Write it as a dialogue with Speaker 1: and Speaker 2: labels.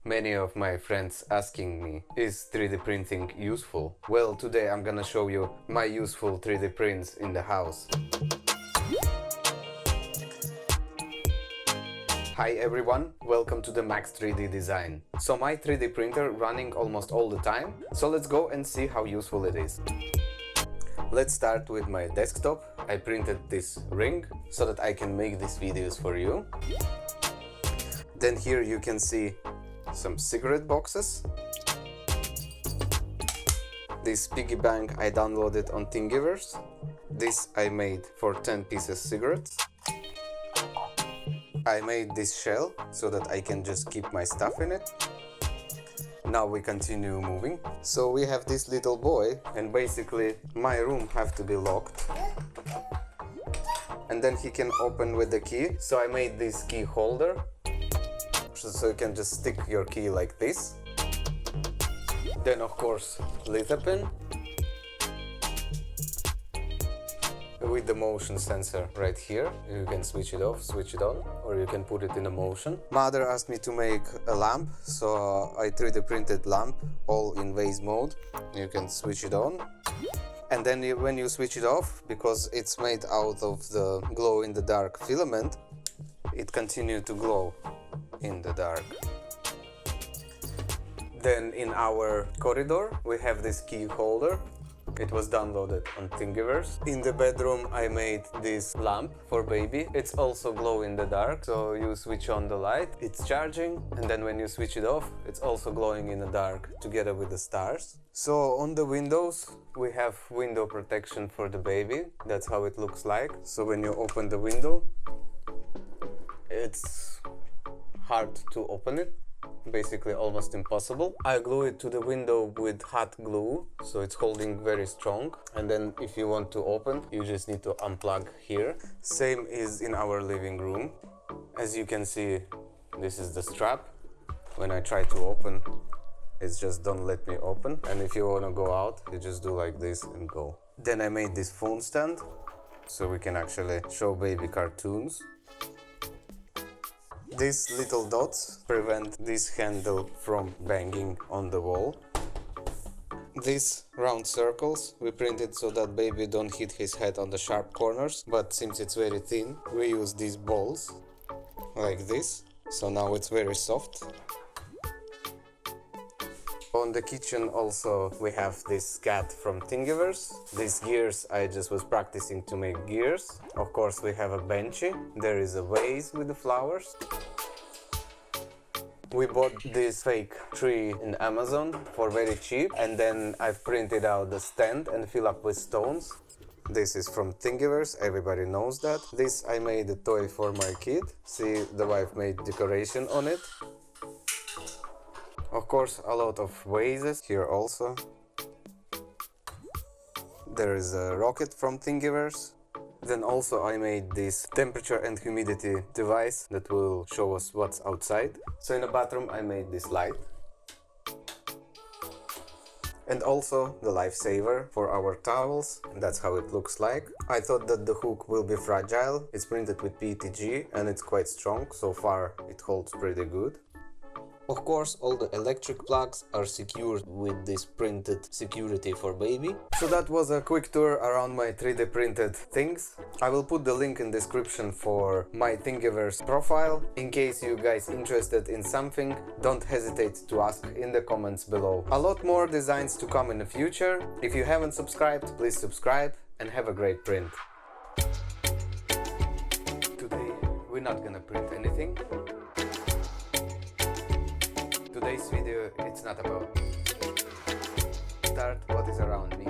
Speaker 1: Many of my friends asking me, is 3D printing useful? Well, today I'm gonna show you my useful 3D prints in the house. Hi everyone, welcome to the Max 3D Design. So my 3D printer running almost all the time, so let's go and see how useful it is. Let's start with my desktop. I printed this ring so that I can make these videos for you. Then here you can see some cigarette boxes. This piggy bank I downloaded on Thingiverse. This I made for 10 pieces cigarettes. I made this shell so that I can just keep my stuff in it. Now we continue moving. So we have this little boy, and basically my room have to be locked. And then he can open with the key. So I made this key holder. So you can just stick your key like this. Then of course little pin with the motion sensor right here. You can switch it off, switch it on, or you can put it in a motion. Mother asked me to make a lamp, so I 3D printed lamp all in vase mode. You can switch it on. And then when you switch it off, because it's made out of the glow in the dark filament, it continues to glow in the dark. Then in our corridor we have this key holder. It was downloaded on Thingiverse. In the bedroom I made this lamp for baby. It's also glow in the dark, so you switch on the light, it's charging, and then when you switch it off, it's also glowing in the dark together with the stars. So on the windows we have window protection for the baby. That's how it looks like. So when you open the window, it's hard to open it, basically almost impossible. I glue it to the window with hot glue, so it's holding very strong. And then if you want to open, you just need to unplug here. Same is in our living room. As you can see, this is the strap. When I try to open, it's just don't let me open. And if you want to go out, you just do like this and go. Then I made this phone stand, so we can actually show baby cartoons. These little dots prevent this handle from banging on the wall. These round circles we printed so that baby don't hit his head on the sharp corners, but since it's very thin, we use these balls like this, so now it's very soft. On the kitchen also we have this cat from Thingiverse. These gears I just was practicing to make gears. Of course we have a benchy. There is a vase with the flowers. We bought this fake tree in Amazon for very cheap, and then I've printed out the stand and fill up with stones. This is from Thingiverse, everybody knows that. This I made a toy for my kid. See, the wife made decoration on it. Of course, a lot of vases here also. There is a rocket from Thingiverse. Then also I made this temperature and humidity device that will show us what's outside. So in the bathroom I made this light. And also the lifesaver for our towels. And that's how it looks like. I thought that the hook will be fragile. It's printed with PETG and it's quite strong. So far it holds pretty good. Of course, all the electric plugs are secured with this printed security for baby. So that was a quick tour around my 3D printed things. I will put the link in description for my Thingiverse profile. In case you guys interested in something, don't hesitate to ask in the comments below. A lot more designs to come in the future. If you haven't subscribed, please subscribe and have a great print. Today we're not gonna print anything. Today's video, it's not about start what is around me.